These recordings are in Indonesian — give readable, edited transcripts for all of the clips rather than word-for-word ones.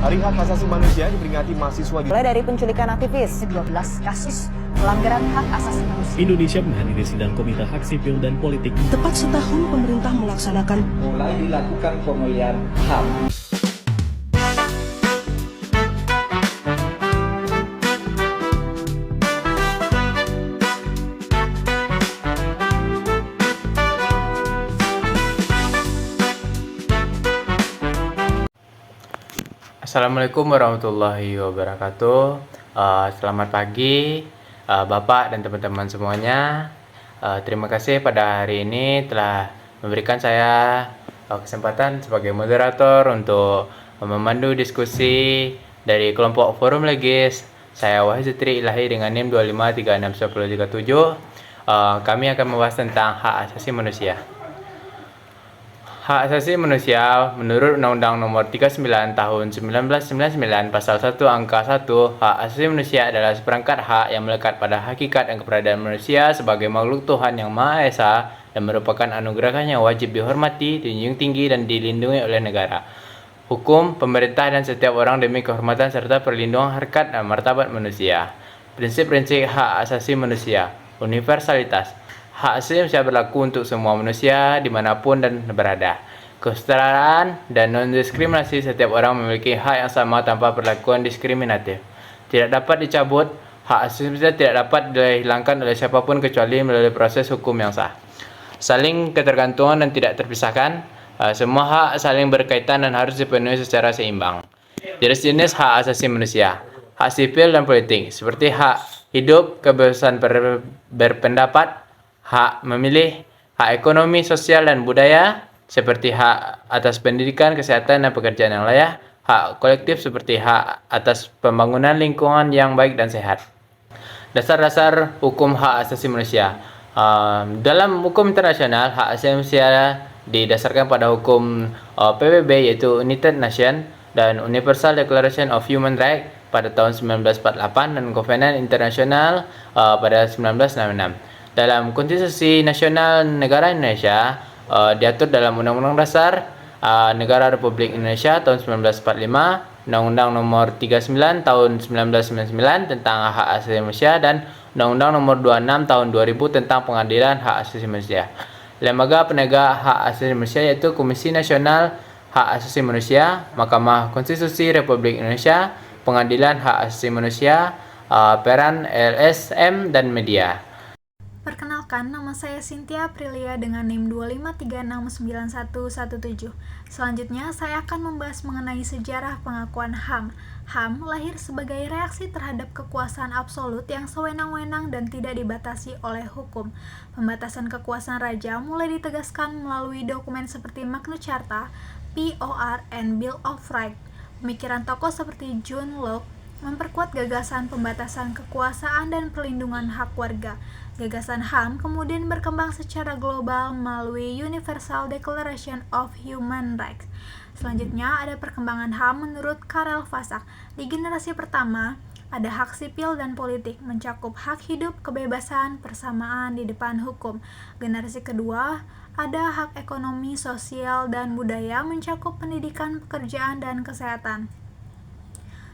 Hari Hak Asasi Manusia diperingati mahasiswa mulai dari penculikan aktivis, 12 kasus pelanggaran hak asasi manusia. Indonesia menghadiri sidang Komite Hak Sipil dan Politik. Tepat setahun pemerintah melaksanakan mulai dilakukan pemulihan HAM. Assalamualaikum warahmatullahi wabarakatuh. Selamat pagi Bapak dan teman-teman semuanya. Terima kasih pada hari ini telah memberikan saya kesempatan sebagai moderator untuk memandu diskusi dari kelompok Forum Legis. Saya Wahid Zitri Ilahi dengan NIM 25361037. Kami akan membahas tentang hak asasi manusia. Hak asasi manusia menurut Undang-Undang Nomor 39 Tahun 1999 Pasal 1 Angka 1, hak asasi manusia adalah seperangkat hak yang melekat pada hakikat dan keberadaan manusia sebagai makhluk Tuhan yang Maha Esa dan merupakan anugerah yang wajib dihormati, dijunjung tinggi dan dilindungi oleh negara, hukum, pemerintah dan setiap orang demi kehormatan serta perlindungan harkat dan martabat manusia. Prinsip-prinsip hak asasi manusia. Universalitas. Hak asasi manusia berlaku untuk semua manusia dimanapun dan berada. Kesetaraan dan non-diskriminasi, setiap orang memiliki hak yang sama tanpa perlakuan diskriminatif. Tidak dapat dicabut, hak asasi manusia tidak dapat dihilangkan oleh siapapun kecuali melalui proses hukum yang sah. Saling ketergantungan dan tidak terpisahkan, semua hak saling berkaitan dan harus dipenuhi secara seimbang. Jenis-jenis hak asasi manusia. Hak sipil dan politik, seperti hak hidup, kebebasan berpendapat, hak memilih, hak ekonomi, sosial, dan budaya, seperti hak atas pendidikan, kesehatan, dan pekerjaan yang layak, hak kolektif seperti hak atas pembangunan lingkungan yang baik dan sehat. Dasar-dasar hukum hak asasi manusia. Dalam hukum internasional, hak asasi manusia didasarkan pada hukum PBB, yaitu United Nations, dan Universal Declaration of Human Rights pada tahun 1948 dan Covenant International pada 1966. Dalam Konstitusi Nasional Negara Indonesia diatur dalam Undang-Undang Dasar Negara Republik Indonesia tahun 1945, Undang-Undang Nomor 39 tahun 1999 tentang hak asasi manusia, dan Undang-Undang Nomor 26 tahun 2000 tentang Pengadilan Hak Asasi Manusia. Lembaga penegak hak asasi manusia yaitu Komisi Nasional Hak Asasi Manusia, Mahkamah Konstitusi Republik Indonesia, Pengadilan Hak Asasi Manusia, peran LSM, dan media. Perkenalkan, nama saya Cynthia Aprilia dengan NIM 25369117. Selanjutnya, saya akan membahas mengenai sejarah pengakuan HAM. HAM lahir sebagai reaksi terhadap kekuasaan absolut yang sewenang-wenang dan tidak dibatasi oleh hukum. Pembatasan kekuasaan raja mulai ditegaskan melalui dokumen seperti Magna Carta, POR, and Bill of Rights. Pemikiran tokoh seperti John Locke memperkuat gagasan pembatasan kekuasaan dan perlindungan hak warga. Gagasan HAM kemudian berkembang secara global melalui Universal Declaration of Human Rights. Selanjutnya ada perkembangan HAM menurut Karel Vasak. Di generasi pertama, ada hak sipil dan politik, mencakup hak hidup, kebebasan, persamaan di depan hukum. Generasi kedua, ada hak ekonomi, sosial, dan budaya, mencakup pendidikan, pekerjaan, dan kesehatan.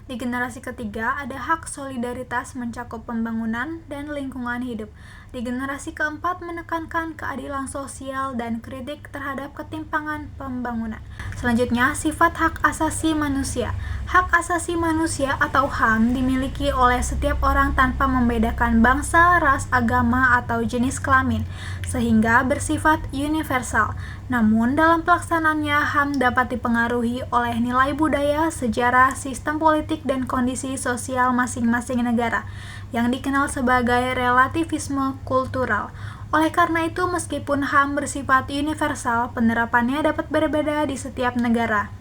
Di generasi ketiga, ada hak solidaritas, mencakup pembangunan dan lingkungan hidup. Di generasi keempat, menekankan keadilan sosial dan kritik terhadap ketimpangan pembangunan. Selanjutnya, sifat hak asasi manusia. Hak asasi manusia atau HAM dimiliki oleh setiap orang tanpa membedakan bangsa, ras, agama, atau jenis kelamin, sehingga bersifat universal. Namun, dalam pelaksanaannya, HAM dapat dipengaruhi oleh nilai budaya, sejarah, sistem politik, dan kondisi sosial masing-masing negara, yang dikenal sebagai relativisme kultural. Oleh karena itu, meskipun HAM bersifat universal, penerapannya dapat berbeda di setiap negara.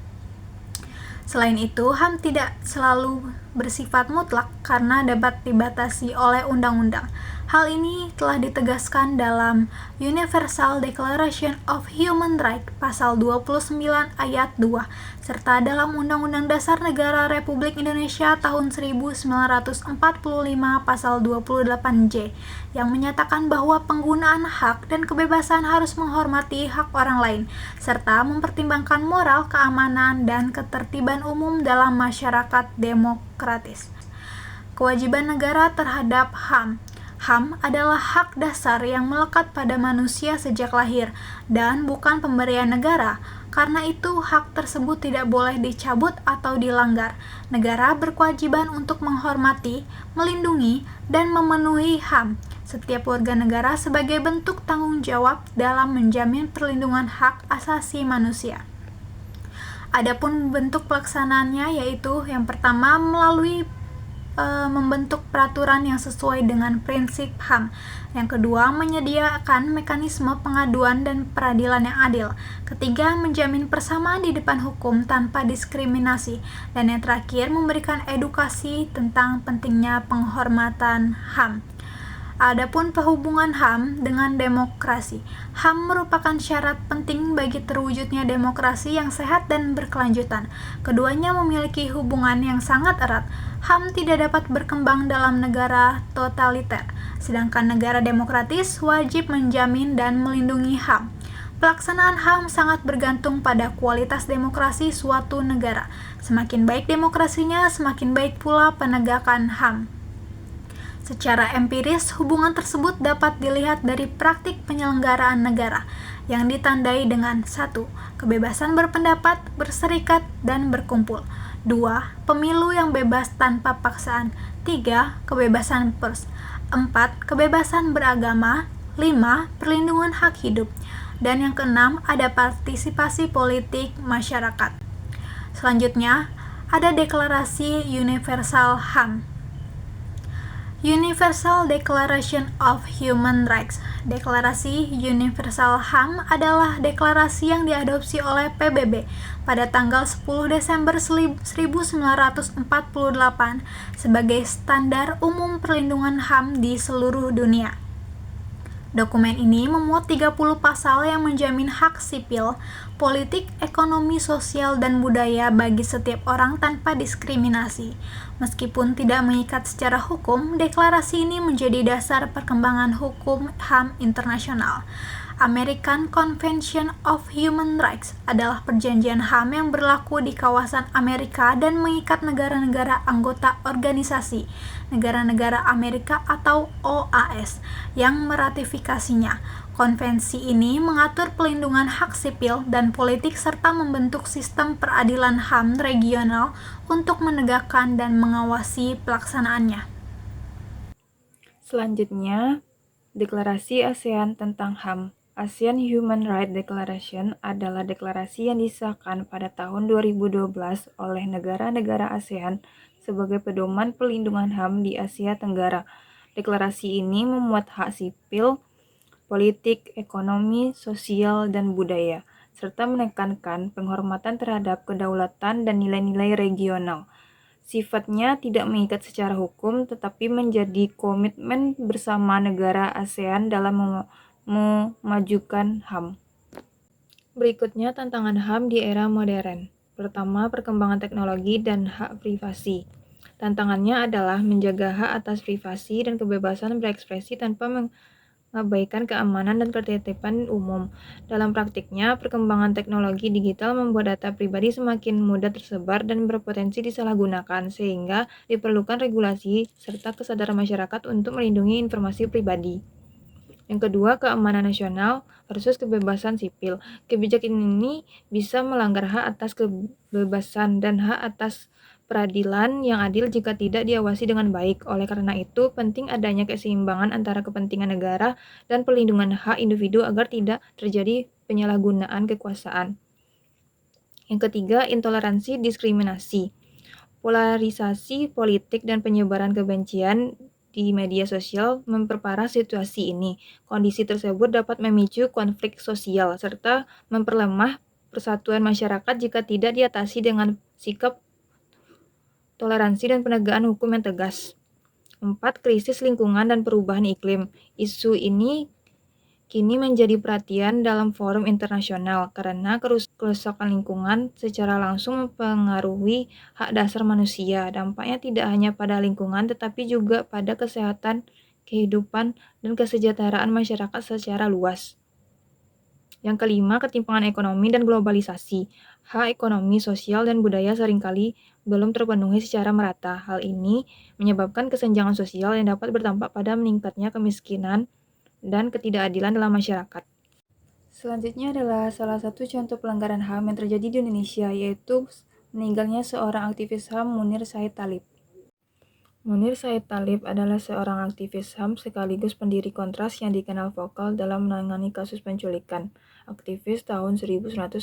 Selain itu, HAM tidak selalu bersifat mutlak karena dapat dibatasi oleh undang-undang. Hal ini telah ditegaskan dalam Universal Declaration of Human Rights pasal 29 ayat 2 serta dalam Undang-Undang Dasar Negara Republik Indonesia tahun 1945 pasal 28J yang menyatakan bahwa penggunaan hak dan kebebasan harus menghormati hak orang lain serta mempertimbangkan moral, keamanan, dan ketertiban umum dalam masyarakat demokratis. Kewajiban negara terhadap HAM. HAM adalah hak dasar yang melekat pada manusia sejak lahir dan bukan pemberian negara. Karena itu, hak tersebut tidak boleh dicabut atau dilanggar. Negara berkewajiban untuk menghormati, melindungi, dan memenuhi HAM setiap warga negara sebagai bentuk tanggung jawab dalam menjamin perlindungan hak asasi manusia. Adapun bentuk pelaksanaannya yaitu yang pertama melalui membentuk peraturan yang sesuai dengan prinsip HAM. Yang kedua, menyediakan mekanisme pengaduan dan peradilan yang adil. Ketiga, menjamin persamaan di depan hukum tanpa diskriminasi. Dan yang terakhir, memberikan edukasi tentang pentingnya penghormatan HAM. Adapun perhubungan HAM dengan demokrasi. HAM merupakan syarat penting bagi terwujudnya demokrasi yang sehat dan berkelanjutan. Keduanya memiliki hubungan yang sangat erat. HAM tidak dapat berkembang dalam negara totaliter, sedangkan negara demokratis wajib menjamin dan melindungi HAM. Pelaksanaan HAM sangat bergantung pada kualitas demokrasi suatu negara. Semakin baik demokrasinya, semakin baik pula penegakan HAM. Secara empiris, hubungan tersebut dapat dilihat dari praktik penyelenggaraan negara yang ditandai dengan 1. Kebebasan berpendapat, berserikat, dan berkumpul. 2. Pemilu yang bebas tanpa paksaan. 3. Kebebasan pers. 4. Kebebasan beragama. 5. Perlindungan hak hidup. Dan yang keenam, ada partisipasi politik masyarakat. Selanjutnya, ada Deklarasi Universal HAM. Universal Declaration of Human Rights. Deklarasi Universal HAM adalah deklarasi yang diadopsi oleh PBB pada tanggal 10 Desember 1948 sebagai standar umum perlindungan HAM di seluruh dunia. Dokumen ini memuat 30 pasal yang menjamin hak sipil, politik, ekonomi, sosial, dan budaya bagi setiap orang tanpa diskriminasi. Meskipun tidak mengikat secara hukum, deklarasi ini menjadi dasar perkembangan hukum HAM internasional. American Convention of Human Rights adalah perjanjian HAM yang berlaku di kawasan Amerika dan mengikat negara-negara anggota organisasi negara-negara Amerika atau OAS yang meratifikasinya. Konvensi ini mengatur pelindungan hak sipil dan politik serta membentuk sistem peradilan HAM regional untuk menegakkan dan mengawasi pelaksanaannya. Selanjutnya, Deklarasi ASEAN tentang HAM. ASEAN Human Rights Declaration adalah deklarasi yang disahkan pada tahun 2012 oleh negara-negara ASEAN sebagai pedoman perlindungan HAM di Asia Tenggara. Deklarasi ini memuat hak sipil, politik, ekonomi, sosial, dan budaya, serta menekankan penghormatan terhadap kedaulatan dan nilai-nilai regional. Sifatnya tidak mengikat secara hukum, tetapi menjadi komitmen bersama negara ASEAN dalam memajukan HAM. Berikutnya tantangan HAM di era modern. Pertama, perkembangan teknologi dan hak privasi. Tantangannya adalah menjaga hak atas privasi dan kebebasan berekspresi tanpa mengabaikan keamanan dan ketertiban umum. Dalam praktiknya, perkembangan teknologi digital membuat data pribadi semakin mudah tersebar dan berpotensi disalahgunakan, sehingga diperlukan regulasi serta kesadaran masyarakat untuk melindungi informasi pribadi. Yang kedua, keamanan nasional versus kebebasan sipil. Kebijakan ini bisa melanggar hak atas kebebasan dan hak atas peradilan yang adil jika tidak diawasi dengan baik. Oleh karena itu, penting adanya keseimbangan antara kepentingan negara dan perlindungan hak individu agar tidak terjadi penyalahgunaan kekuasaan. Yang ketiga, intoleransi diskriminasi. Polarisasi politik dan penyebaran kebencian di media sosial memperparah situasi ini. Kondisi tersebut dapat memicu konflik sosial serta memperlemah persatuan masyarakat jika tidak diatasi dengan sikap toleransi dan penegakan hukum yang tegas. 4. Krisis lingkungan dan perubahan iklim. Isu ini kini menjadi perhatian dalam forum internasional karena kerusakan lingkungan secara langsung mempengaruhi hak dasar manusia. Dampaknya tidak hanya pada lingkungan tetapi juga pada kesehatan, kehidupan, dan kesejahteraan masyarakat secara luas. Yang kelima, ketimpangan ekonomi dan globalisasi. Hak ekonomi, sosial, dan budaya seringkali belum terpenuhi secara merata. Hal ini menyebabkan kesenjangan sosial yang dapat berdampak pada meningkatnya kemiskinan dan ketidakadilan dalam masyarakat. Selanjutnya adalah salah satu contoh pelanggaran HAM yang terjadi di Indonesia, yaitu meninggalnya seorang aktivis HAM, Munir Said Thalib. Munir Said Thalib adalah seorang aktivis HAM sekaligus pendiri Kontras yang dikenal vokal dalam menangani kasus penculikan aktivis tahun 1998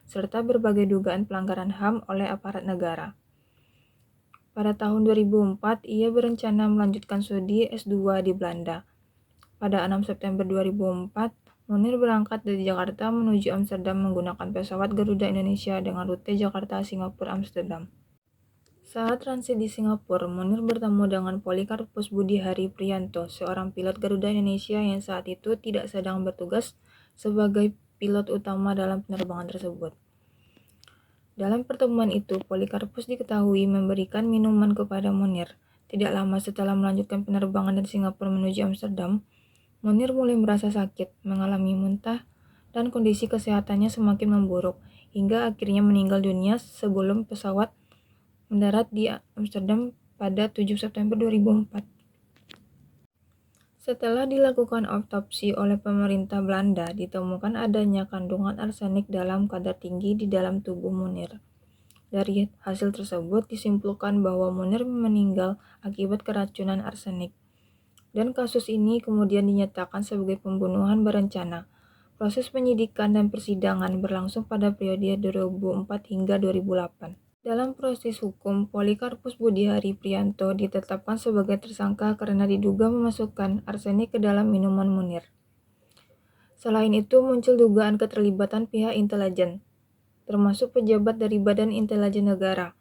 serta berbagai dugaan pelanggaran HAM oleh aparat negara. Pada tahun 2004, ia berencana melanjutkan studi S2 di Belanda. Pada 6 September 2004, Munir berangkat dari Jakarta menuju Amsterdam menggunakan pesawat Garuda Indonesia dengan rute Jakarta-Singapura-Amsterdam. Saat transit di Singapura, Munir bertemu dengan Polikarpus Budihari Priyanto, seorang pilot Garuda Indonesia yang saat itu tidak sedang bertugas sebagai pilot utama dalam penerbangan tersebut. Dalam pertemuan itu, Polikarpus diketahui memberikan minuman kepada Munir. Tidak lama setelah melanjutkan penerbangan dari Singapura menuju Amsterdam, Munir mulai merasa sakit, mengalami muntah, dan kondisi kesehatannya semakin memburuk, hingga akhirnya meninggal dunia sebelum pesawat mendarat di Amsterdam pada 7 September 2004. Setelah dilakukan autopsi oleh pemerintah Belanda, ditemukan adanya kandungan arsenik dalam kadar tinggi di dalam tubuh Munir. Dari hasil tersebut disimpulkan bahwa Munir meninggal akibat keracunan arsenik. Dan kasus ini kemudian dinyatakan sebagai pembunuhan berencana. Proses penyidikan dan persidangan berlangsung pada periode 2004 hingga 2008. Dalam proses hukum, Polikarpus Budihari Priyanto ditetapkan sebagai tersangka karena diduga memasukkan arsenik ke dalam minuman Munir. Selain itu, muncul dugaan keterlibatan pihak intelijen, termasuk pejabat dari Badan Intelijen Negara.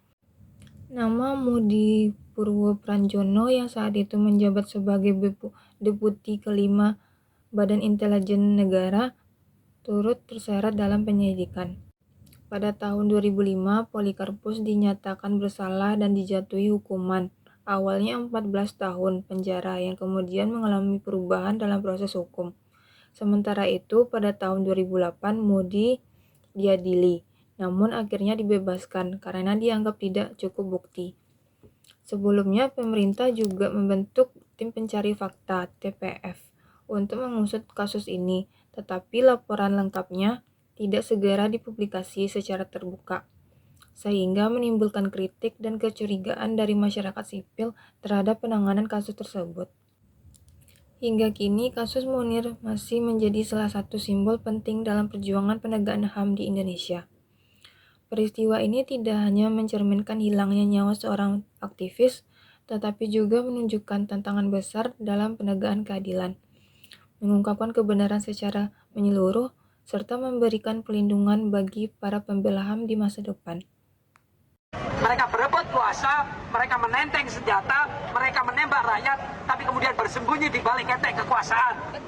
Nama Mudi Purwo Pranjono yang saat itu menjabat sebagai Deputi kelima Badan Intelijen Negara turut terseret dalam penyelidikan. Pada tahun 2005, Polikarpus dinyatakan bersalah dan dijatuhi hukuman, awalnya 14 tahun penjara yang kemudian mengalami perubahan dalam proses hukum. Sementara itu, pada tahun 2008, Mudi diadili, namun akhirnya dibebaskan karena dianggap tidak cukup bukti. Sebelumnya, pemerintah juga membentuk tim pencari fakta (TPF) untuk mengusut kasus ini, tetapi laporan lengkapnya tidak segera dipublikasi secara terbuka, sehingga menimbulkan kritik dan kecurigaan dari masyarakat sipil terhadap penanganan kasus tersebut. Hingga kini, kasus Munir masih menjadi salah satu simbol penting dalam perjuangan penegakan HAM di Indonesia. Peristiwa ini tidak hanya mencerminkan hilangnya nyawa seorang aktivis, tetapi juga menunjukkan tantangan besar dalam penegakan keadilan, mengungkapkan kebenaran secara menyeluruh, serta memberikan perlindungan bagi para pembela HAM di masa depan. Mereka berebut kuasa, mereka menenteng senjata, mereka menembak rakyat, tapi kemudian bersembunyi di balik ketek kekuasaan.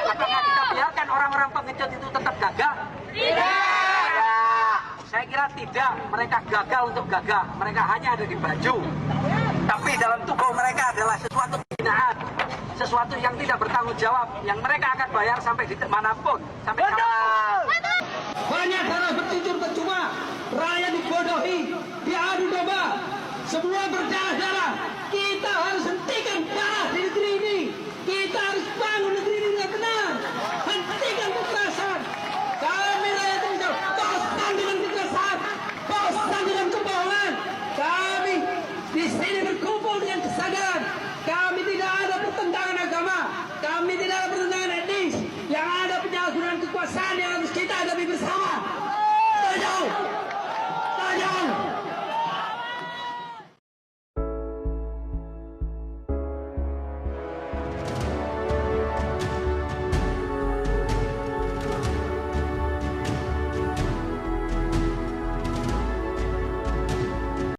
Apakah kita biarkan orang-orang pengecut itu tetap gagah? Tidak! Saya kira tidak, mereka gagal untuk gagah, mereka hanya ada di baju. Tapi dalam tubuh mereka adalah sesuatu pembinaan, sesuatu yang tidak bertanggung jawab, yang mereka akan bayar sampai di manapun, sampai kapanpun. Banyak darah bercucur percuma, rakyat dibodohi, diadu domba, semua berdarah-darah. Kita harus hentikan darah di negeri ini. Kita harus bangun negeri ini dengan benar. Hentikan kekerasan. Kami rakyat Indonesia bosan dengan kekerasan, bosan dengan kebohongan. Kami di sini berkumpul dengan kesadaran. Kami tidak ada pertentangan agama, kami tidak ada pertentangan etnis. Yang ada penyalahgunaan kekuasaan yang